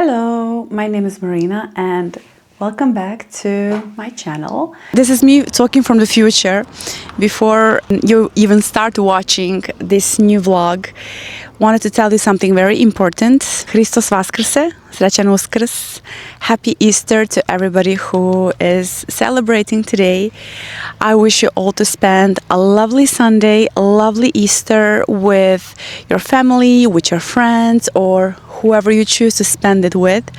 Hello, my name is Marina and welcome back to my channel. This is me talking from the future before you even start watching this new vlog. Wanted to tell you something very important. Hristos Vaskrse, Srećan Uskrs. Happy Easter to everybody who is celebrating today. I wish you all to spend a lovely Sunday, a lovely Easter with your family, with your friends, or whoever you choose to spend it with.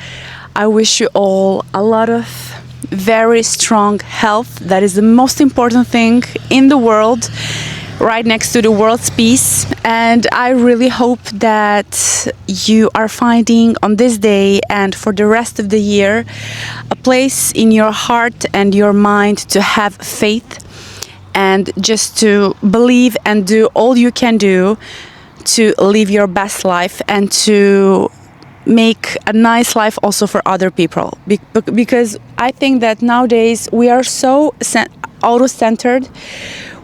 I wish you all a lot of very strong health. That is the most important thing in the world, right next to the world's peace. And I really hope that you are finding on this day and for the rest of the year a place in your heart and your mind to have faith and just to believe and do all you can do to live your best life and to make a nice life also for other people. Because I think that nowadays we are so auto-centered.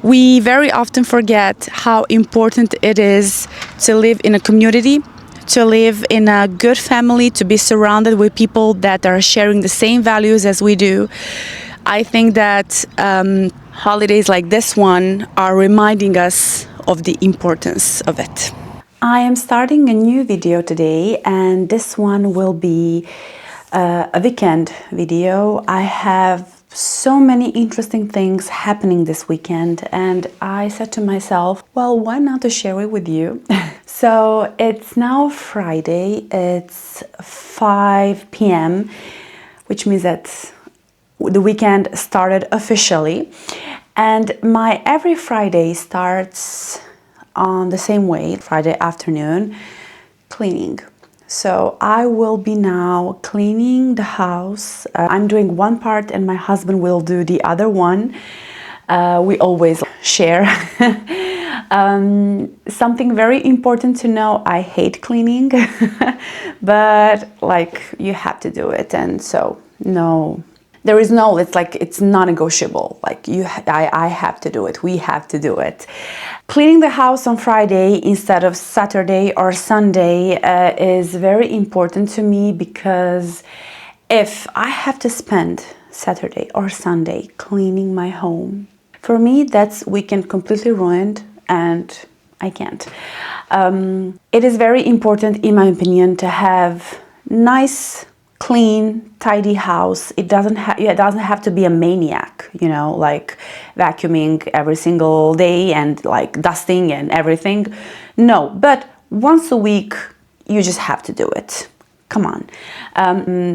We very often forget how important it is to live in a community, to live in a good family, to be surrounded with people that are sharing the same values as we do. I think that holidays like this one are reminding us of the importance of it. I am starting a new video today, and this one will be a weekend video. I have so many interesting things happening this weekend, and I said to myself, well, why not to share it with you? So it's now Friday, it's 5 p.m., which means that the weekend started officially, and my every Friday starts on the same way, Friday afternoon, cleaning. So I will be now cleaning the house. I'm doing one part and my husband will do the other one. We always share. Something very important to know, I hate cleaning, but like you have to do it, and so there is no, it's non-negotiable. Like I have to do it. We have to do it. Cleaning the house on Friday instead of Saturday or Sunday is very important to me, because if I have to spend Saturday or Sunday cleaning my home, for me that's weekend completely ruined, and I can't. It is very important, in my opinion, to have nice, clean, tidy house. It doesn't have to be a maniac, like vacuuming every single day and like dusting and everything. No, but once a week you just have to do it. Come on.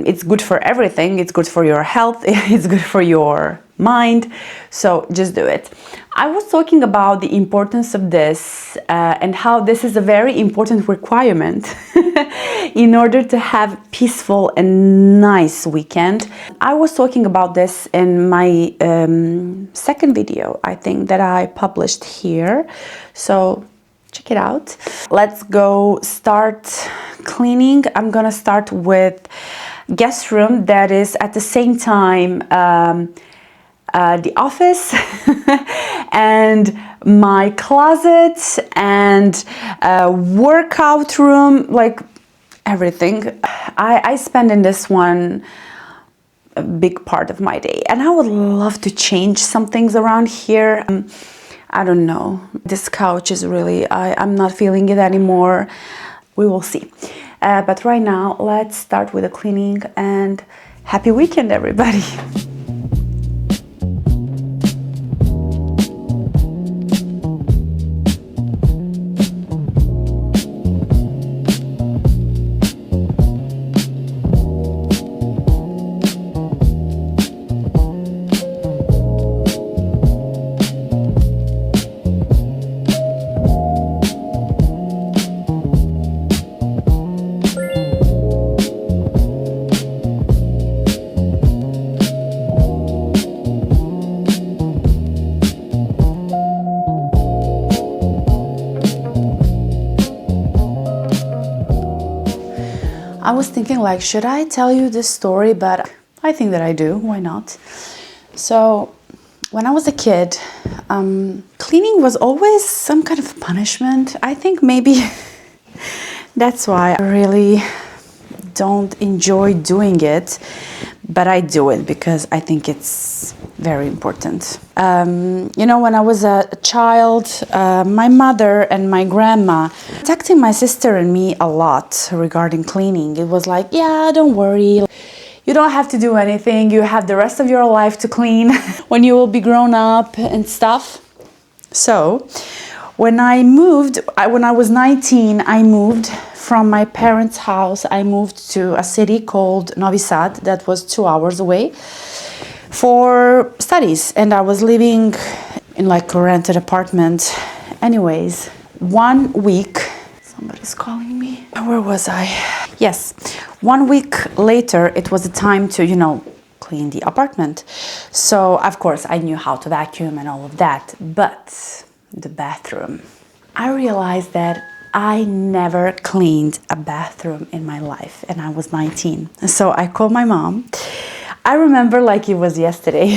It's good for everything. It's good for your health. It's good for your mind. So just do it. I was talking about the importance of this and how this is a very important requirement in order to have peaceful and nice weekend. I was talking about this in my second video, I think, that I published here. So check it out. Let's go start cleaning. I'm gonna start with guest room, that is at the same time the office and my closet and workout room, like everything. I spend in this one a big part of my day, and I would love to change some things around here. I don't know, this couch is really, I'm not feeling it anymore. We will see. But right now, let's start with the cleaning, and happy weekend, everybody. I was thinking, like, should I tell you this story? But I think that I do. Why not? So when I was a kid, cleaning was always some kind of punishment. I think maybe that's why I really don't enjoy doing it, but I do it because I think it's very important. You know, when I was a child, my mother and my grandma protecting my sister and me a lot regarding cleaning. It was like, yeah, don't worry. You don't have to do anything. You have the rest of your life to clean when you will be grown up and stuff. So when I moved, when I was 19, I moved from my parents' house. I moved to a city called Novi Sad that was 2 hours away for studies. And I was living in like a rented apartment. Anyways, 1 week, somebody's calling me. Where was I? Yes, 1 week later, it was the time to, you know, clean the apartment. So, of course, I knew how to vacuum and all of that, but the bathroom. I realized that I never cleaned a bathroom in my life, and I was 19. So I called my mom. I remember like it was yesterday.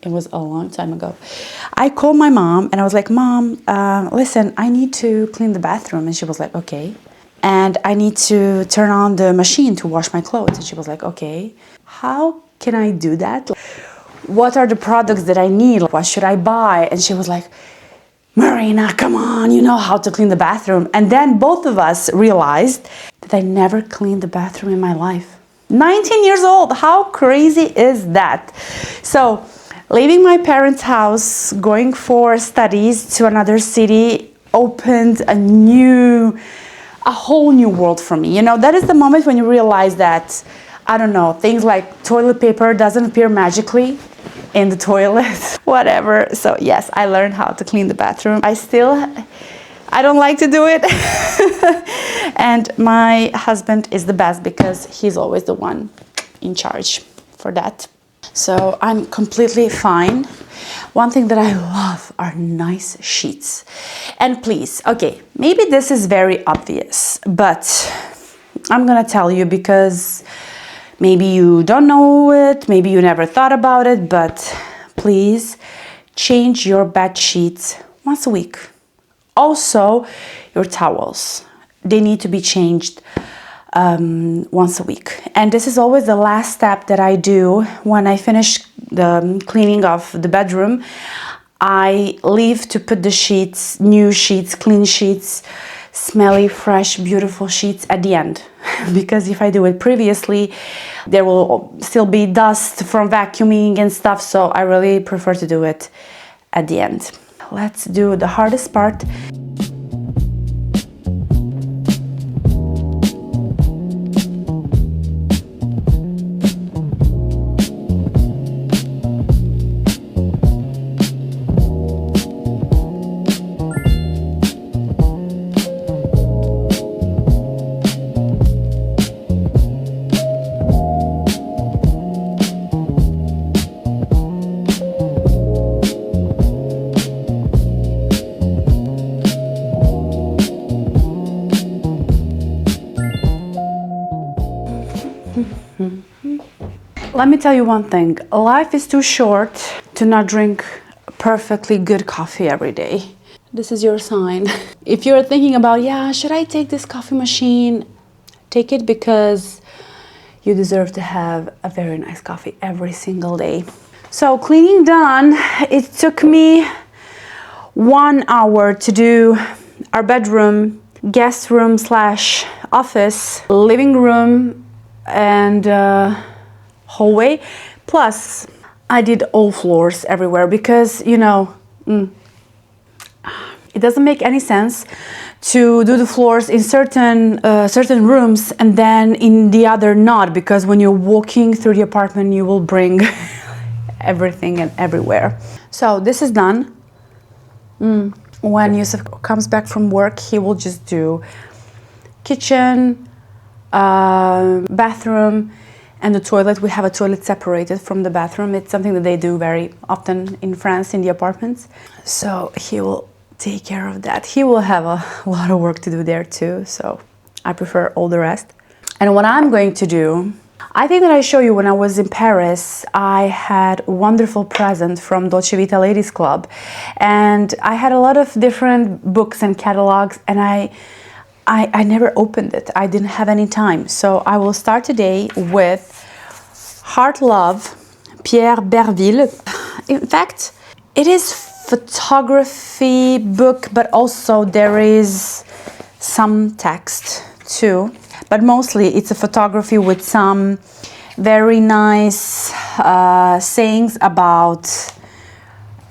It was a long time ago. I called my mom and I was like, Mom, listen, I need to clean the bathroom. And she was like, okay. And I need to turn on the machine to wash my clothes. And she was like, okay. How can I do that? What are the products that I need? What should I buy? And she was like, Marina, come on, you know how to clean the bathroom. And then both of us realized that I never cleaned the bathroom in my life. 19 years old, how crazy is that? So, leaving my parents' house, going for studies to another city, opened a whole new world for me. You know, that is the moment when you realize that, I don't know, things like toilet paper doesn't appear magically in the toilet, whatever. So yes, I learned how to clean the bathroom. I don't like to do it. And my husband is the best because he's always the one in charge for that. So I'm completely fine. One thing that I love are nice sheets. And please, okay, maybe this is very obvious, but I'm gonna tell you because maybe you don't know it, maybe you never thought about it, but please change your bed sheets once a week. Also, your towels, they need to be changed once a week. And this is always the last step that I do when I finish the cleaning of the bedroom. I leave to put the sheets, new sheets, clean sheets, smelly, fresh, beautiful sheets at the end. Because if I do it previously, there will still be dust from vacuuming and stuff. So I really prefer to do it at the end. Let's do the hardest part. Let me tell you one thing. Life is too short to not drink perfectly good coffee every day. This is your sign. If you're thinking about, yeah, should I take this coffee machine? Take it because you deserve to have a very nice coffee every single day. So cleaning done, it took me 1 hour to do our bedroom, guest room slash office, living room, and hallway. Plus, I did all floors everywhere because, you know, it doesn't make any sense to do the floors in certain rooms and then in the other not, because when you're walking through the apartment, you will bring everything and everywhere. So this is done. When Yusuf comes back from work, he will just do kitchen, bathroom, and the toilet. We have a toilet separated from the bathroom. It's something that they do very often in France in the apartments. So he will take care of that. He will have a lot of work to do there too. So I prefer all the rest. And what I'm going to do, I think that I show you when I was in Paris, I had a wonderful present from Dolce Vita Ladies Club. And I had a lot of different books and catalogs, and I I never opened it. I didn't have any time. So I will start today with Heart Love, Pierre Berville. In fact, it is photography book, but also there is some text too. But mostly it's a photography with some very nice sayings about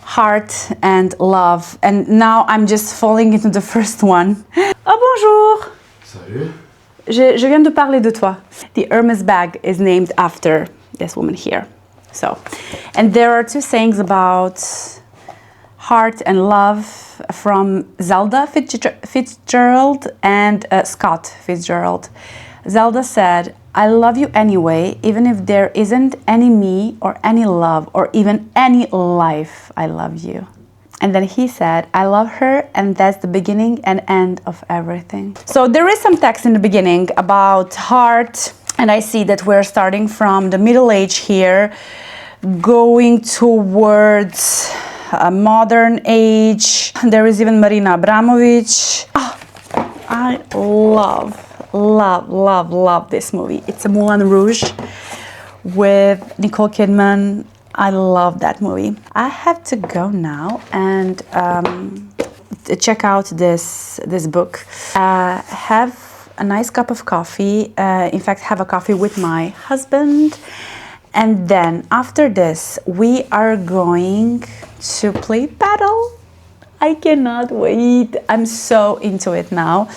heart and love. And now I'm just falling into the first one. Oh, bonjour! Salut! Je viens de parler de toi. The Hermes bag is named after this woman here. So, and there are two sayings about heart and love from Zelda Fitzgerald and Scott Fitzgerald. Zelda said, "I love you anyway, even if there isn't any me or any love or even any life, I love you." And then he said, "I love her, and that's the beginning and end of everything." So there is some text in the beginning about heart, and I see that we're starting from the middle age here, going towards a modern age. There is even Marina Abramovic. Oh, I love this movie. It's a Moulin Rouge with Nicole Kidman. I love that movie. I have to go now and check out this book. Have a nice cup of coffee. In fact, have a coffee with my husband. And then after this, we are going to play paddle. I cannot wait. I'm so into it now.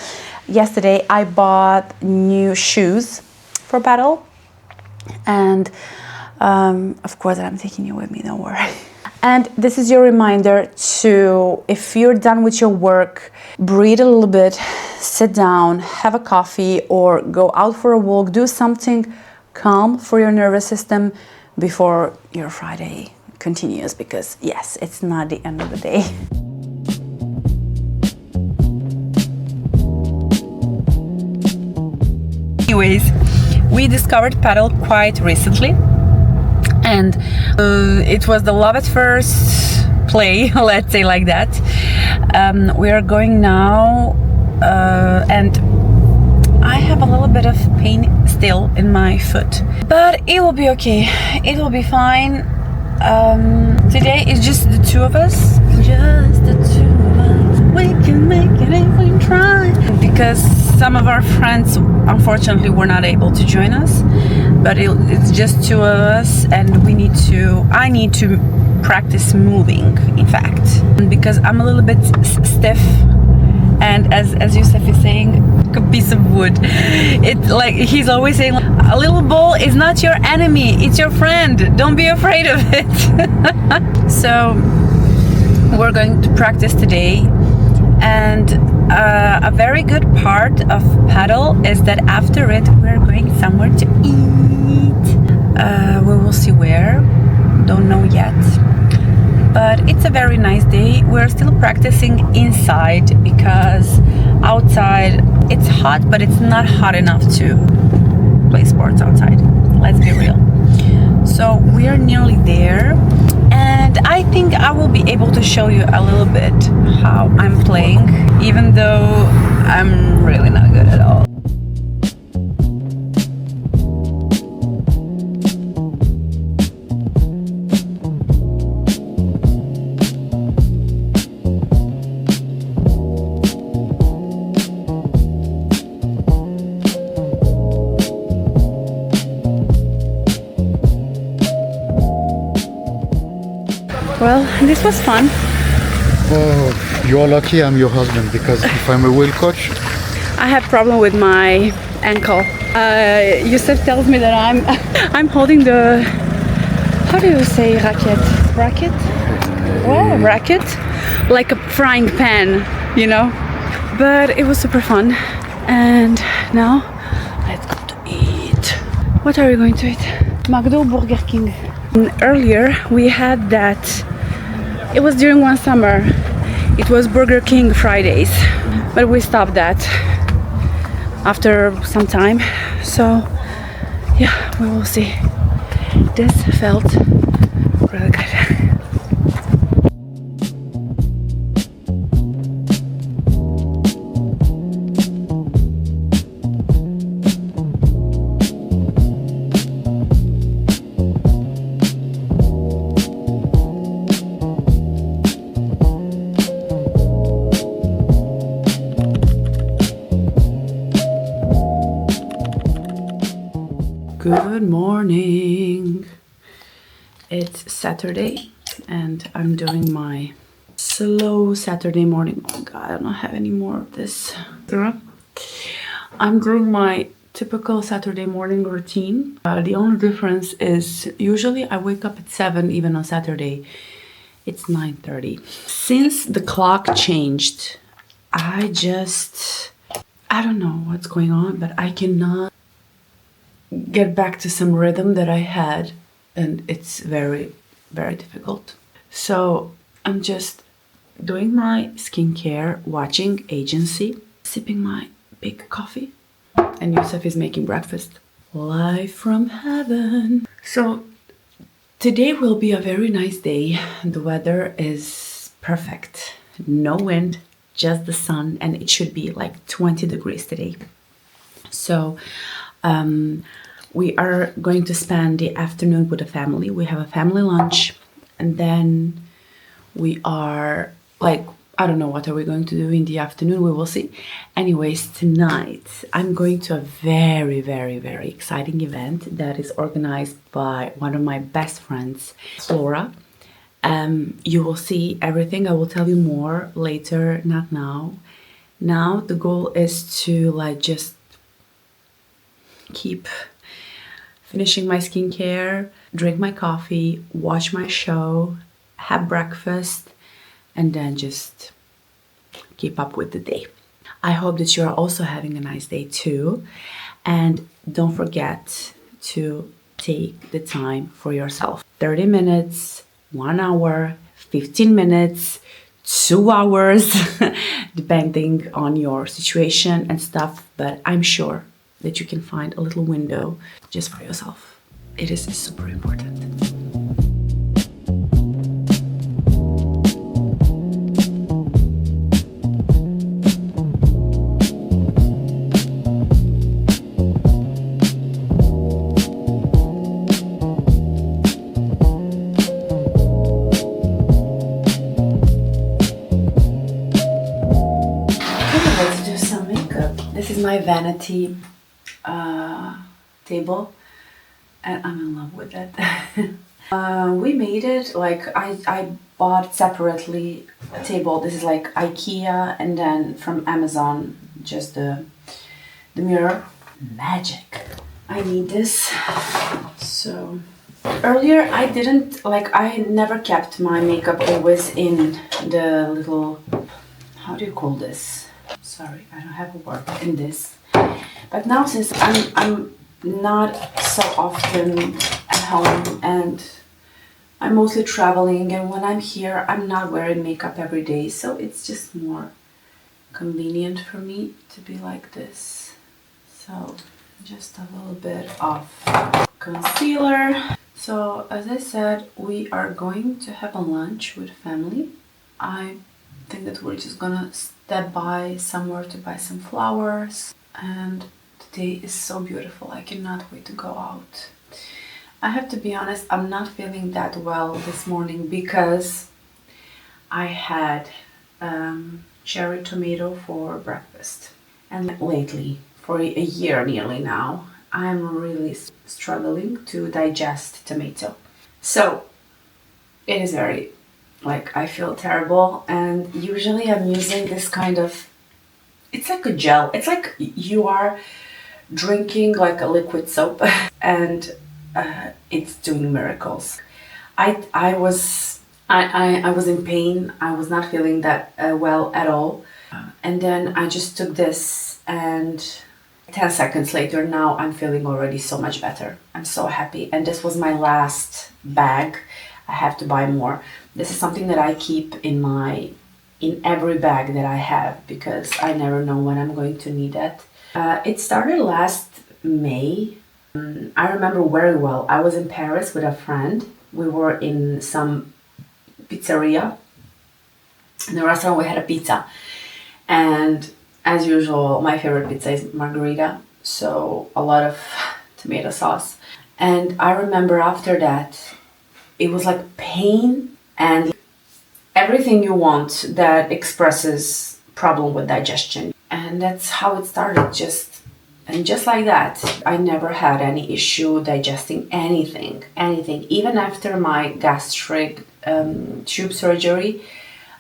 Yesterday, I bought new shoes for paddle. And of course, I'm taking you with me, don't worry. And this is your reminder to, if you're done with your work, breathe a little bit, sit down, have a coffee, or go out for a walk, do something calm for your nervous system before your Friday continues, because yes, it's not the end of the day. Anyways, we discovered paddle quite recently, and it was the love at first play, let's say like that. We are going now, and I have a little bit of pain still in my foot, but it will be okay. It will be fine. Today is just the two of us. Just the two of us. We can make it if we try. Because some of our friends, unfortunately, were not able to join us. But it's just two of us, and I need to practice moving, in fact. Because I'm a little bit stiff. And as Yusuf is saying, a piece of wood. It's like he's always saying, a little ball is not your enemy, it's your friend. Don't be afraid of it. So we're going to practice today. And a very good part of paddle is that after it, we're going somewhere to eat. We will see where. Don't know yet. But it's a very nice day. We're still practicing inside because outside it's hot, but it's not hot enough to play sports outside. Let's be real. So we are nearly there, and I think I will be able to show you a little bit how I'm playing, even though I'm really not good at all. Well, this was fun. Oh, you're lucky I'm your husband, because if I'm a wheel coach, I have problem with my ankle. Yusuf tells me that I'm holding the, how do you say racket? Racket? Oh, racket? Like a frying pan, you know? But it was super fun. And now, let's go to eat. What are we going to eat? McDo, Burger King. And earlier, we had that. It was during one summer. It was Burger King Fridays, but we stopped that after some time. So yeah, we will see. This felt really good. Good morning. It's Saturday and I'm doing my slow Saturday morning. Oh God, I don't have any more of this. I'm doing my typical Saturday morning routine. The only difference is usually I wake up at 7 even on Saturday. It's 9:30. Since the clock changed, I don't know what's going on, but I cannot get back to some rhythm that I had, and it's very, very difficult. So I'm just doing my skincare, watching Agency, sipping my big coffee, and Yusuf is making breakfast. Live from heaven. So today will be a very nice day. The weather is perfect. No wind, just the sun, and it should be like 20 degrees today. So we are going to spend the afternoon with the family. We have a family lunch, and then we are like, I don't know what are we going to do in the afternoon. We will see. Anyways, tonight I'm going to a very, very, very exciting event that is organized by one of my best friends, Flora. You will see everything. I will tell you more later, not now. Now the goal is to like just keep finishing my skincare, drink my coffee, watch my show, have breakfast, and then just keep up with the day. I hope that you are also having a nice day too. And don't forget to take the time for yourself. 30 minutes, 1 hour, 15 minutes, 2 hours, depending on your situation and stuff. But I'm sure that you can find a little window just for yourself. It is super important. Okay, let's do some makeup. This is my vanity table, and I'm in love with it. We made it like I bought separately a table. This is like IKEA, and then from Amazon just the mirror. Magic. I need this. So earlier I didn't like, I never kept my makeup always in the little, how do you call this? Sorry, I don't have a word in this. But now since I'm not so often at home and I'm mostly traveling, and when I'm here I'm not wearing makeup every day, so it's just more convenient for me to be like this. So just a little bit of concealer. So as I said, we are going to have a lunch with family. I think that we're just gonna step by somewhere to buy some flowers, and today is so beautiful. I cannot wait to go out. I have to be honest, I'm not feeling that well this morning because I had cherry tomato for breakfast. And lately, for a year nearly now, I'm really struggling to digest tomato. So it is very, like, I feel terrible, and usually I'm using this kind of, it's like a gel. It's like you are drinking like a liquid soap and it's doing miracles. I was in pain. I was not feeling that well at all. And then I just took this, and 10 seconds later, now I'm feeling already so much better. I'm so happy. And this was my last bag. I have to buy more. This is something that I keep in every bag that I have, because I never know when I'm going to need it. It started last May. I remember very well. I was in Paris with a friend. We were in some pizzeria. In the restaurant we had a pizza. And as usual, my favorite pizza is margherita. So a lot of tomato sauce. And I remember after that, it was like pain and everything you want that expresses problem with digestion. And that's how it started, just And just like that, I never had any issue digesting anything. Even after my gastric tube surgery,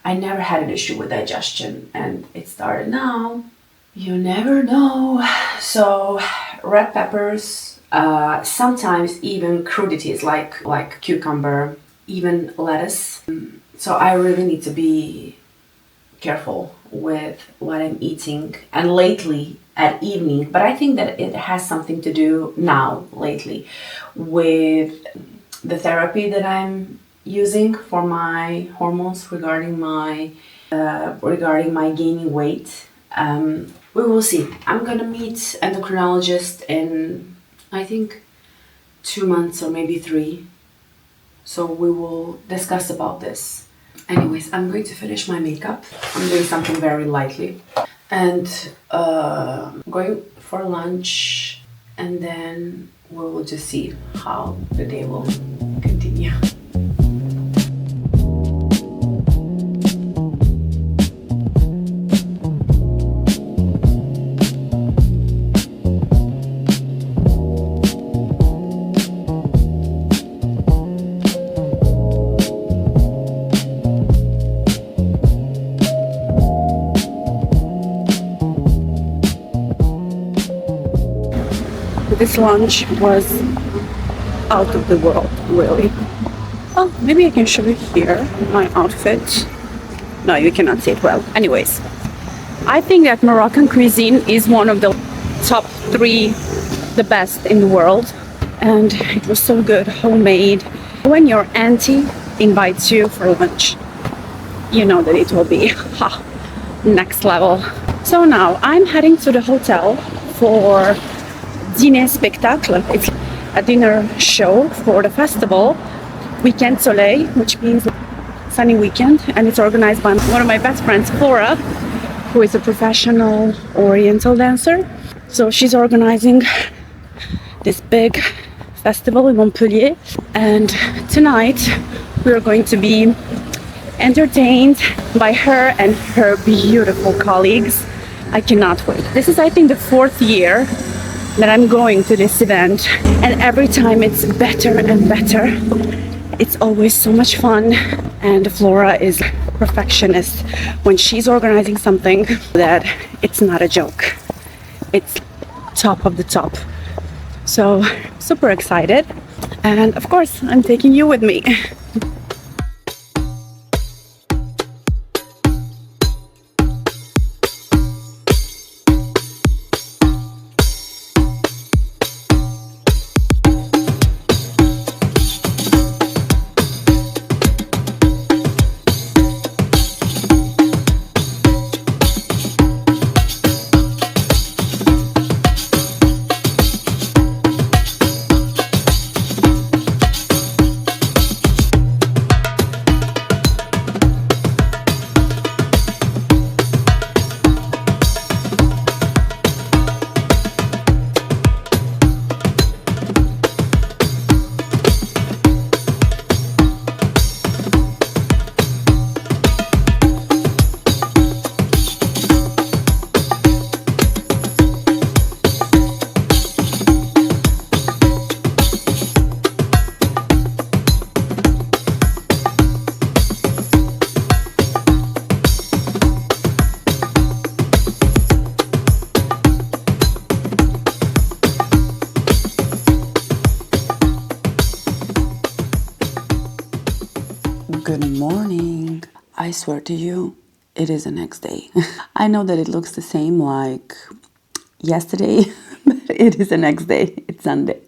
I never had an issue with digestion, and it started now. You never know. So, red peppers, sometimes even crudities like cucumber, even lettuce. So I really need to be careful with what I'm eating, and lately at evening, but I think that it has something to do now lately with the therapy that I'm using for my hormones regarding my gaining weight. We will see. I'm gonna meet endocrinologist in, I think, 2 months or maybe 3. So we will discuss about this. Anyways, I'm going to finish my makeup. I'm doing something very lightly. And going for lunch. And then we will just see how the day will continue. This lunch was out of the world, really. Oh, maybe I can show you here my outfit. No, you cannot see it well. Anyways, I think that Moroccan cuisine is one of the top 3, the best in the world. And it was so good, homemade. When your auntie invites you for lunch, you know that it will be next level. So now I'm heading to the hotel for dîner spectacle. It's a dinner show for the festival Weekend Soleil, which means sunny weekend, and it's organized by one of my best friends, Flora, who is a professional Oriental dancer. So she's organizing this big festival in Montpellier, and tonight we are going to be entertained by her and her beautiful colleagues. I cannot wait. This is, I think, the 4th year that I'm going to this event, and every time it's better and better. It's always so much fun, and Flora is a perfectionist when she's organizing something that it's not a joke. It's top of the top. So super excited, and of course I'm taking you with me. Good morning. I swear to you, it is the next day. I know that it looks the same like yesterday, but it is the next day. It's Sunday.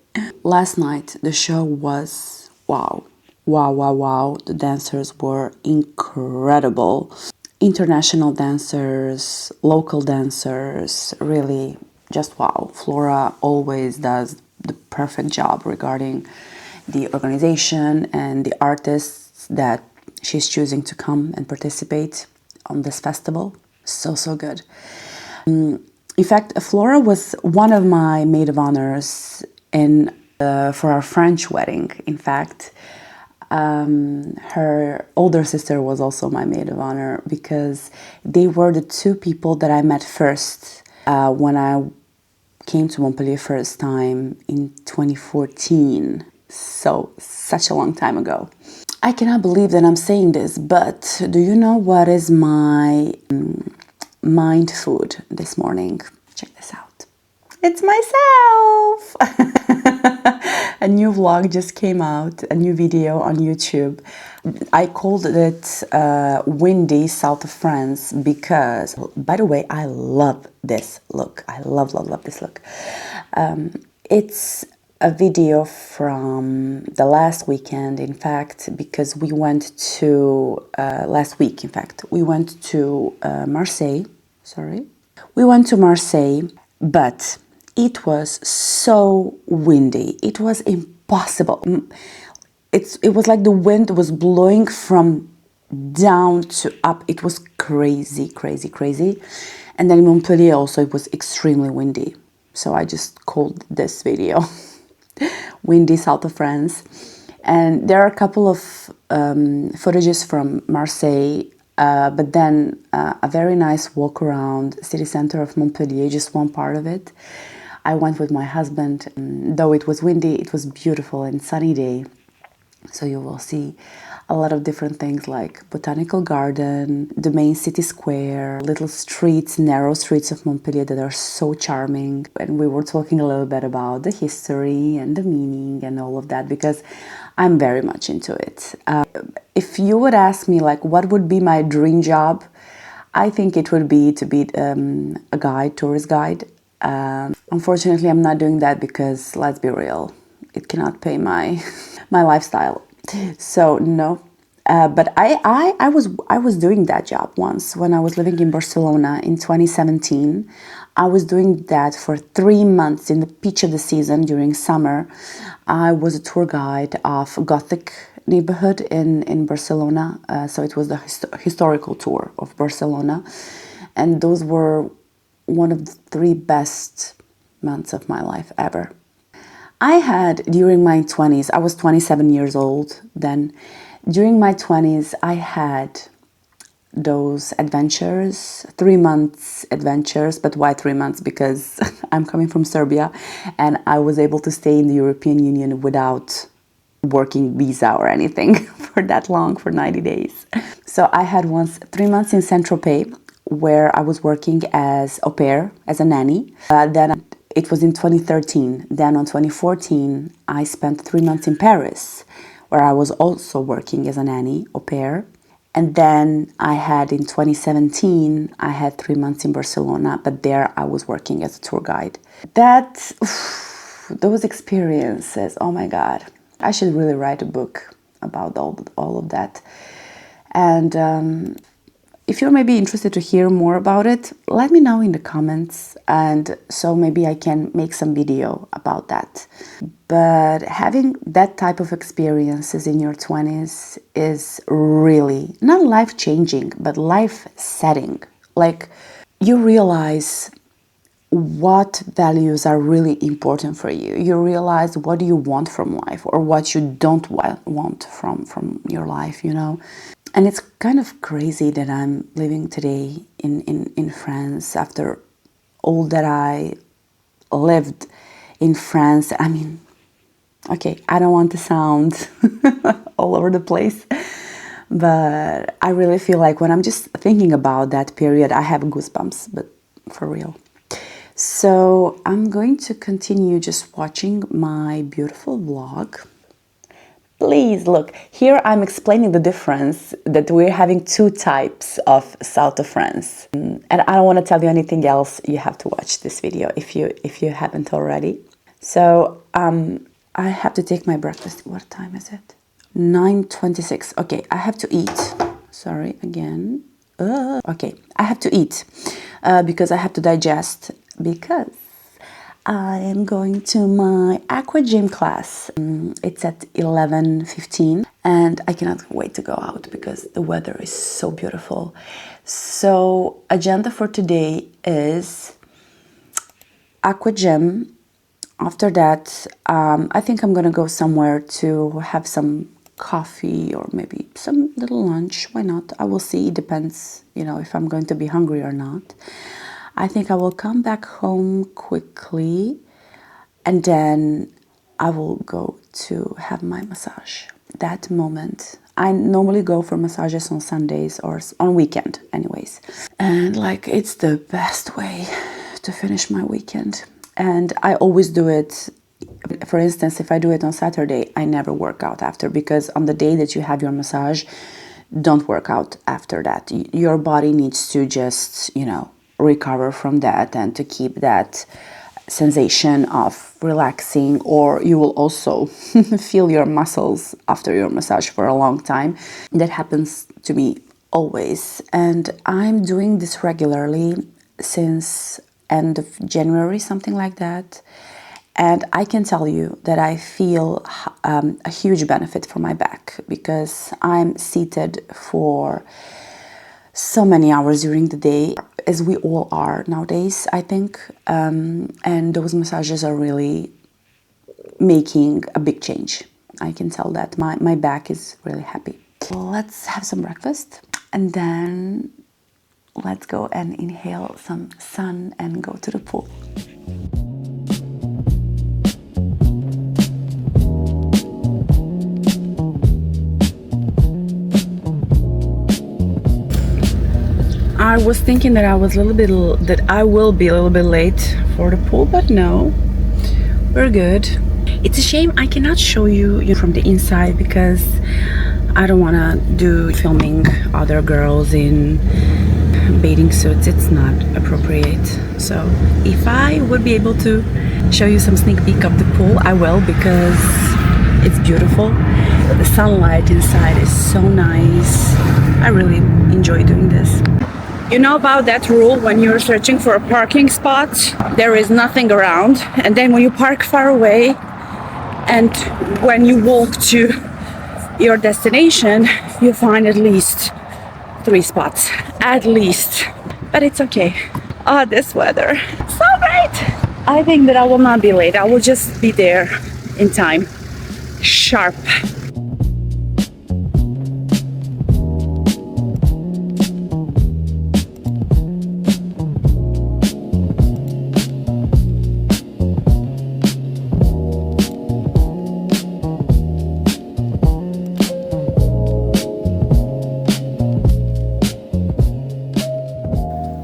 Last night, the show was wow. Wow, wow, wow. The dancers were incredible. International dancers, local dancers, really just wow. Flora always does the perfect job regarding the organization and the artists that she's choosing to come and participate on this festival. So good. In fact, Flora was one of my maid of honors for our French wedding. In fact, her older sister was also my maid of honor because they were the 2 people that I met first when I came to Montpellier first time in 2014. So, such a long time ago. I cannot believe that I'm saying this, but do you know what is my mind food this morning? Check this out. It's myself! A new vlog just came out, a new video on YouTube. I called it Windy South of France because, by the way, I love this look. I love this look. It's a video from the last weekend, in fact, because we went to, last week, in fact, we went to Marseille. Sorry. We went to Marseille, but it was so windy. It was impossible. It was like the wind was blowing from down to up. It was crazy. And then in Montpellier also, it was extremely windy. So I just called this video Windy South of France. And there are a couple of footages from Marseille, but then a very nice walk around city center of Montpellier, just one part of it. I went with my husband. Though it was windy, it was beautiful and sunny day. So you will see a lot of different things like botanical garden, the main city square, little streets, narrow streets of Montpellier that are so charming. And we were talking a little bit about the history and the meaning and all of that because I'm very much into it. If you would ask me like what would be my dream job, I think it would be to be a guide, tourist guide. Unfortunately, I'm not doing that because, let's be real, it cannot pay my lifestyle. So no, but I was doing that job once when I was living in Barcelona in 2017. I was doing that for 3 months in the peak of the season during summer. I was a tour guide of Gothic neighborhood in Barcelona. So it was the historical tour of Barcelona, and those were one of the 3 best months of my life ever. I had, during my 20s, I was 27 years old then. During my 20s, I had those adventures, 3 months adventures. But why 3 months? Because I'm coming from Serbia and I was able to stay in the European Union without working visa or anything for that long, for 90 days. So I had once 3 months in Saint-Tropez where I was working as au pair, as a nanny. Then it was in 2013. Then on 2014, I spent 3 months in Paris, where I was also working as a nanny, au pair. And then I had in 2017, I had 3 months in Barcelona, but there I was working as a tour guide. Those experiences, oh my God. I should really write a book about all of that. And if you're maybe interested to hear more about it, let me know in the comments, and so maybe I can make some video about that. But having that type of experiences in your 20s is really not life-changing, but life-setting. Like, you realize what values are really important for you. You realize what do you want from life or what you don't want from your life, you know. And it's kind of crazy that I'm living today in France after all that I lived in France. I mean, okay, I don't want to sound all over the place, but I really feel like when I'm just thinking about that period, I have goosebumps, but for real. So I'm going to continue just watching my beautiful vlog. Please look, here I'm explaining the difference that we're having 2 types of South of France. And I don't want to tell you anything else. You have to watch this video if you haven't already. So I have to take my breakfast. What time is it? 9:26. Okay, I have to eat. Sorry, again. Okay, I have to eat because I have to digest, because I am going to my aqua gym class. It's at 11:15 and I cannot wait to go out because the weather is so beautiful. So agenda for today is aqua gym. After that, I think I'm gonna go somewhere to have some coffee or maybe some little lunch. Why not? I will see. It depends, you know, if I'm going to be hungry or not. I think I will come back home quickly and then I will go to have my massage. That moment. I normally go for massages on Sundays or on weekend anyways. And like it's the best way to finish my weekend. And I always do it. For instance, if I do it on Saturday, I never work out after, because on the day that you have your massage, don't work out after that. Your body needs to just, recover from that and to keep that sensation of relaxing, or you will also feel your muscles after your massage for a long time. That happens to me always, and I'm doing this regularly since end of January, something like that. And I can tell you that I feel a huge benefit for my back, because I'm seated for so many hours during the day, as we all are nowadays, I think. And those massages are really making a big change. I can tell that my back is really happy. Let's have some breakfast and then let's go and inhale some sun and go to the pool. I was thinking that I will be a little bit late for the pool, but no, we're good. It's a shame I cannot show you from the inside, because I don't want to do filming other girls in bathing suits. It's not appropriate. So if I would be able to show you some sneak peek of the pool, I will, because it's beautiful. The sunlight inside is so nice. I really enjoy doing this. You know about that rule when you're searching for a parking spot, there is nothing around, and then when you park far away and when you walk to your destination, you find at least 3 spots, at least. But it's okay. Oh, this weather, so great. I think that I will not be late. I will just be there in time, sharp.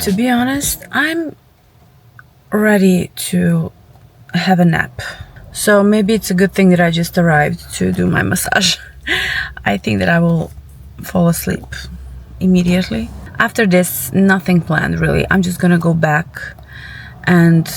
To be honest, I'm ready to have a nap. So maybe it's a good thing that I just arrived to do my massage. I think that I will fall asleep immediately. After this, nothing planned really. I'm just gonna go back, and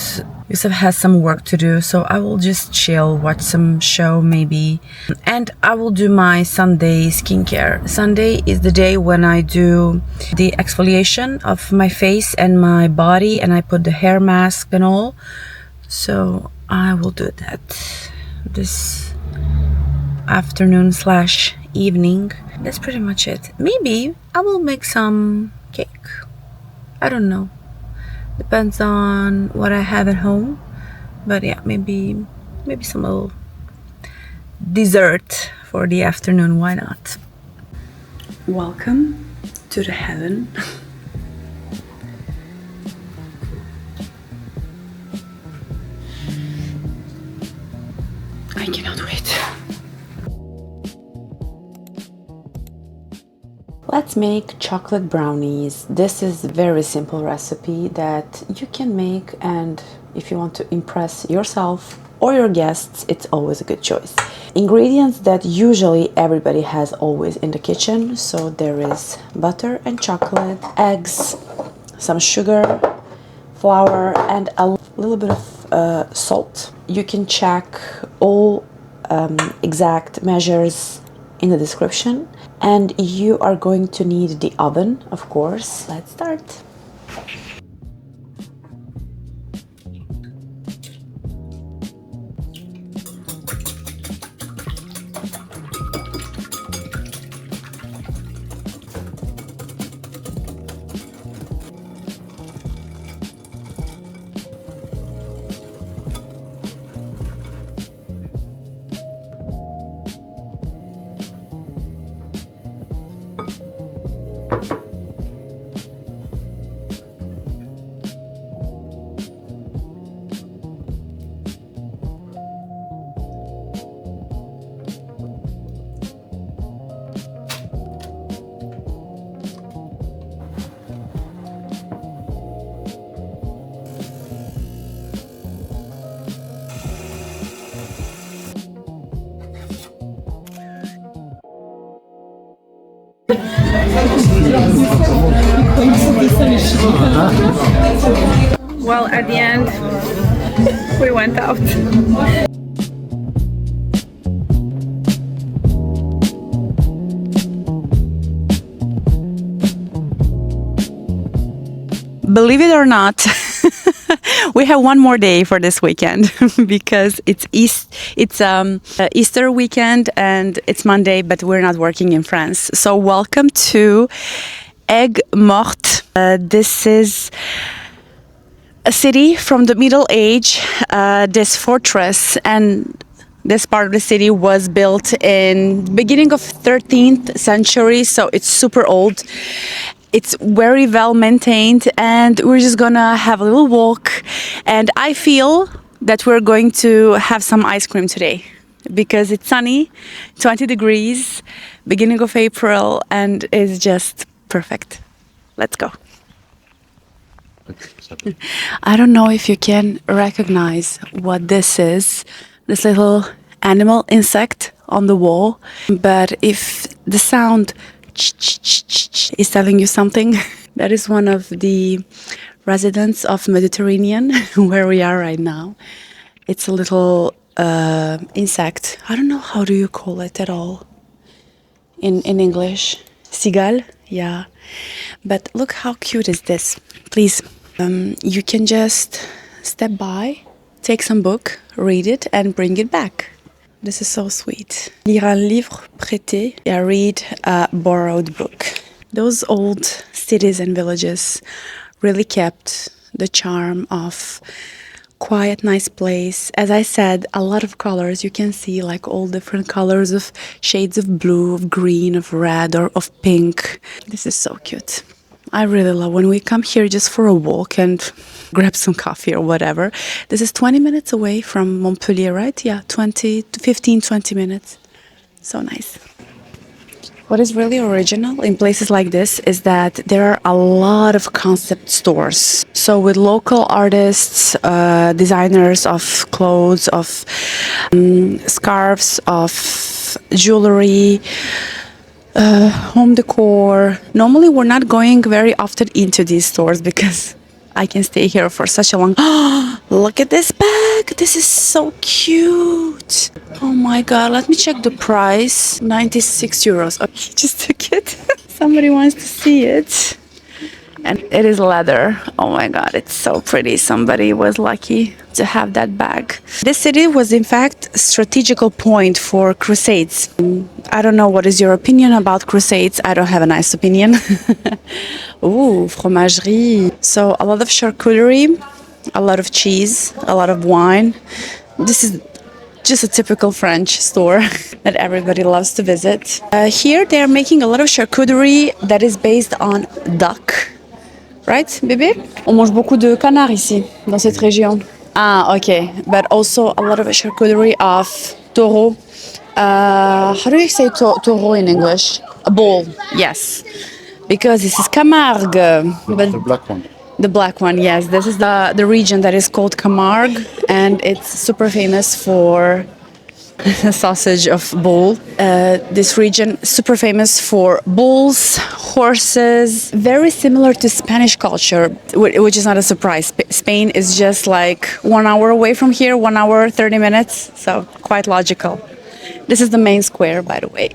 Yusuf has some work to do, so I will just chill, watch some show maybe, and I will do my Sunday skincare. Sunday is the day when I do the exfoliation of my face and my body, and I put the hair mask and all. So I will do that this afternoon / evening. That's pretty much it. Maybe I will make some cake. I don't know. Depends on what I have at home. But yeah, maybe some little dessert for the afternoon. Why not? Welcome to the heaven. I cannot wait. Let's make chocolate brownies. This is a very simple recipe that you can make, and if you want to impress yourself or your guests, it's always a good choice. Ingredients that usually everybody has always in the kitchen. So there is butter and chocolate, eggs, some sugar, flour, and a little bit of salt. You can check all exact measures in the description. And you are going to need the oven, of course. Let's start. Well, at the end, we went out. Believe it or not, we have one more day for this weekend because it's Easter weekend and it's Monday, but we're not working in France. So welcome to Aigues Mortes. This is a city from the Middle Age. This fortress and this part of the city was built in the beginning of 13th century, so it's super old. It's very well maintained, and we're just gonna have a little walk. And I feel that we're going to have some ice cream today because it's sunny, 20 degrees, beginning of April, and it's just perfect. Let's go. I don't know if you can recognize what this is, this little animal insect on the wall, but if the sound is telling you something, that is one of the residents of Mediterranean where we are right now. It's a little insect. I don't know how do you call it at all in English. Cigale, yeah. But look how cute is this. Please, you can just step by, take some book, read it, and bring it back. This is so sweet. Lire un livre prêté. I read a borrowed book. Those old cities and villages really kept the charm of quiet, nice place. As I said, a lot of colors. You can see like all different colors of shades of blue, of green, of red, or of pink. This is so cute. I really love when we come here just for a walk and grab some coffee or whatever. This is 20 minutes away from Montpellier, right? Yeah, 15, 20 minutes. So nice. What is really original in places like this is that there are a lot of concept stores. So with local artists, designers of clothes, of scarves, of jewelry, home decor. Normally we're not going very often into these stores because I can stay here for such a long... Look at this bag! This is so cute! Oh my god, let me check the price. 96 euros. Okay, just took it. Somebody wants to see it. And it is leather. Oh my god, it's so pretty. Somebody was lucky to have that bag. This city was in fact a strategical point for crusades. I don't know what is your opinion about crusades. I don't have a nice opinion. Ooh, fromagerie. So a lot of charcuterie, a lot of cheese, a lot of wine. This is just a typical French store that everybody loves to visit. Here they are making a lot of charcuterie that is based on duck. Right, bébé? On mange beaucoup de canards ici, dans cette région. Ah, okay. But also a lot of charcuterie of taureau. How do you say taureau in English? A bull, yes. Because this is Camargue. But The black one. the black one, yes. This is the region that is called Camargue, and it's super famous for sausage of bull. This region super famous for bulls, horses, very similar to Spanish culture, which is not a surprise. Spain is just like 1 hour away from here, 1 hour 30 minutes, so quite logical. This is the main square, by the way.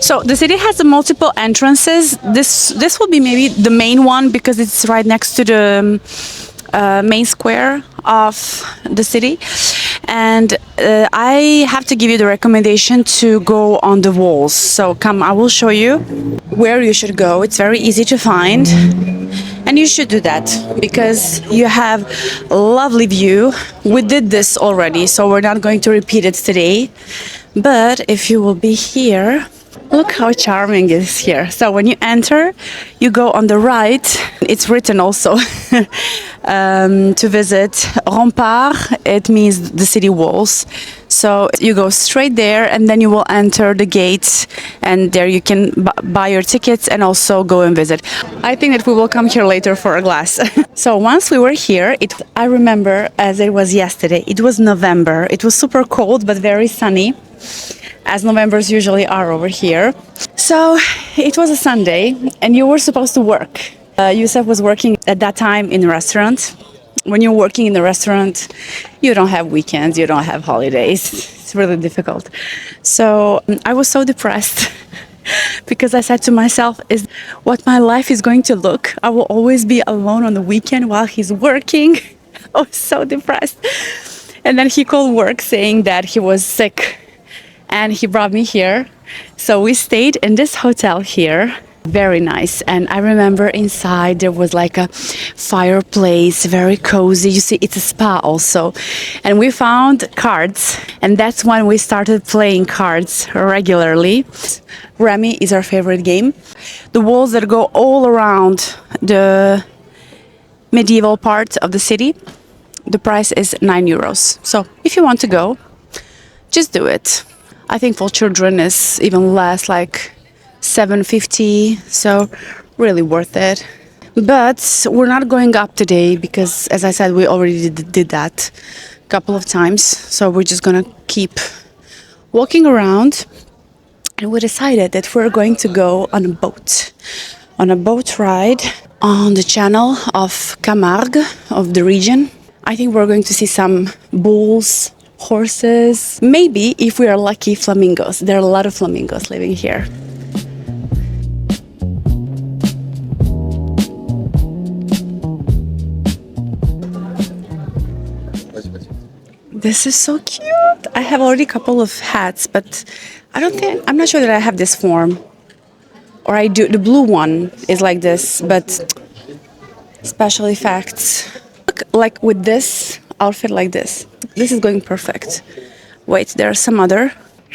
So the city has multiple entrances. This will be maybe the main one because it's right next to the main square of the city. And I have to give you the recommendation to go on the walls. So come, I will show you where you should go. It's very easy to find. And you should do that because you have a lovely view. We did this already, so we're not going to repeat it today. But if you will be here, Look how charming it is here. So when you enter, you go on the right. It's written also to visit Rempart. It means the city walls. So you go straight there and then you will enter the gates and there you can buy your tickets and also go and visit. I think that we will come here later for a glass. So once we were here, I remember as it was yesterday, it was November. It was super cold but very sunny, as Novembers usually are over here. So it was a Sunday and you were supposed to work. Yusuf was working at that time in a restaurant. When you're working in a restaurant, you don't have weekends, you don't have holidays. It's really difficult. So I was so depressed because I said to myself, is what my life is going to look? I will always be alone on the weekend while he's working. I was so depressed. And then he called work saying that he was sick. And he brought me here. So we stayed in this hotel here. Very nice. And I remember inside there was like a fireplace, very cozy. You see, it's a spa also. And we found cards. And that's when we started playing cards regularly. Remy is our favorite game. The walls that go all around the medieval part of the city, the price is €9. So if you want to go, just do it. I think for children is even less, like $7.50, so really worth it. But we're not going up today because, as I said, we already did that a couple of times. So we're just gonna keep walking around. And we decided that we're going to go on a boat ride on the channel of Camargue, of the region. I think we're going to see some bulls, horses, maybe, if we are lucky, flamingos. There are a lot of flamingos living here. This is so cute. I have already a couple of hats, but I'm not sure that I have this form. Or I do. The blue one is like this, but special effects. Look, like with this outfit like this. This is going perfect. Wait, there are some other.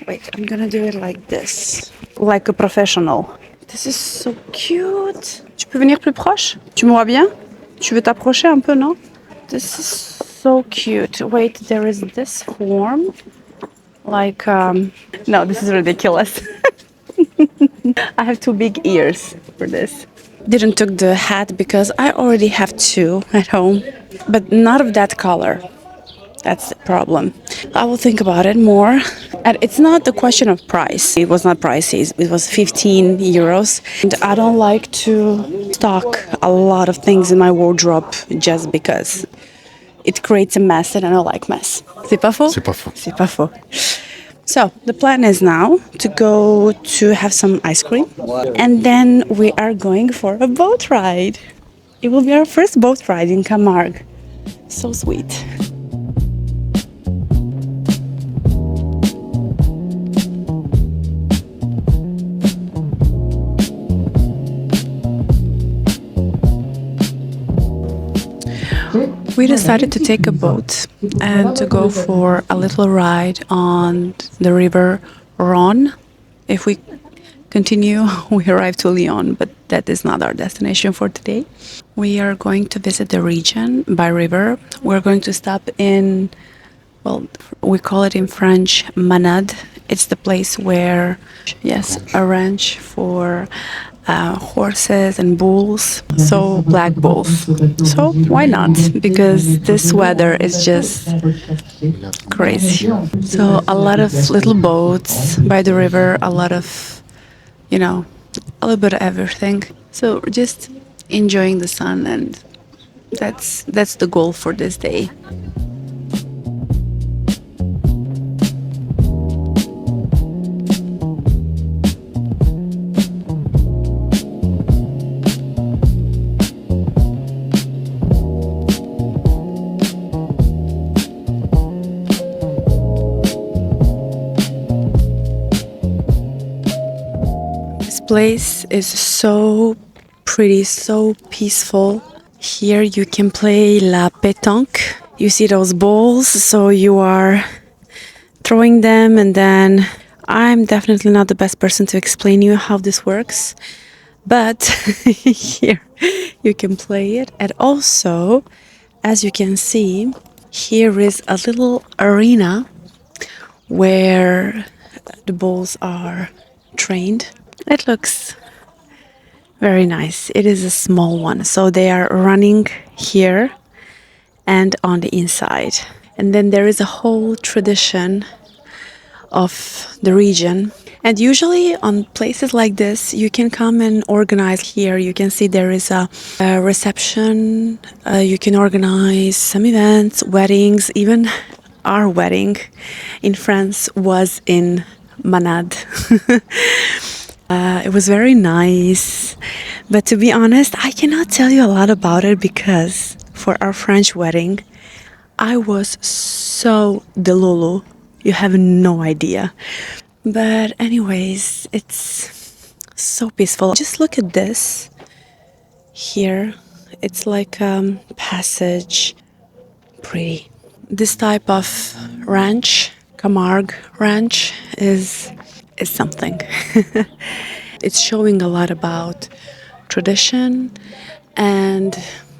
Wait, I'm gonna do it like this. Like a professional. This is so cute. Tu peux venir plus proche? Tu me vois bien? Tu veux t'approcher un peu, non? This is so cute. Wait, there is this form. Like, no, this is ridiculous. I have too big ears for this. Didn't took the hat because I already have two at home, but not of that color. That's the problem. I will think about it more. And it's not the question of price. It was not pricey. It was €15. And I don't like to stock a lot of things in my wardrobe just because it creates a mess and I don't like mess. C'est pas faux? C'est pas faux. C'est pas faux. So the plan is now to go to have some ice cream. And then we are going for a boat ride. It will be our first boat ride in Camargue. So sweet. We decided to take a boat and to go for a little ride on the river Rhône. If we continue, we arrive to Lyon, but that is not our destination for today. We are going to visit the region by river. We're going to stop in, well, we call it in French, Manade. It's the place where, yes, a ranch for horses and bulls, so black bulls. So why not? Because this weather is just crazy. So a lot of little boats by the river, a lot of, a little bit of everything. So just enjoying the sun, and that's the goal for this day. Place is so pretty, so peaceful. Here you can play la pétanque. You see those balls, so you are throwing them, and then I'm definitely not the best person to explain you how this works, but here you can play it. And also, as you can see, here is a little arena where the bulls are trained. It looks very nice. It is a small one, so they are running here and on the inside. And then there is a whole tradition of the region. And usually on places like this, you can come and organize here. You can see there is a reception. You can organize some events, weddings. Even our wedding in France was in Manad. It was very nice. But to be honest, I cannot tell you a lot about it because for our French wedding, I was so delulu. You have no idea. But anyways, it's so peaceful. Just look at this here. It's like a passage. Pretty. This type of ranch, Camargue ranch, is something. It's showing a lot about tradition, and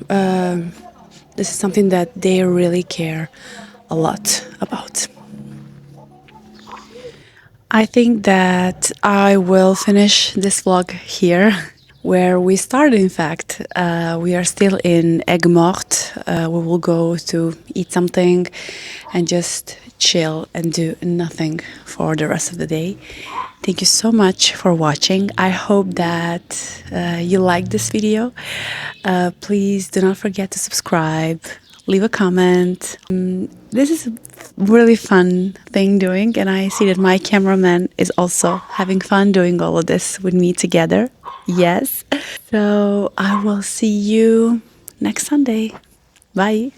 this is something that they really care a lot about. I think that I will finish this vlog here, where we started. In fact, we are still in Egg Morte. We will go to eat something and just chill and do nothing for the rest of the day. Thank you so much for watching. I hope that you liked this video. Please do not forget to subscribe, leave a comment. This is a really fun thing doing, and I see that my cameraman is also having fun doing all of this with me together. Yes. So I will see you next Sunday. Bye.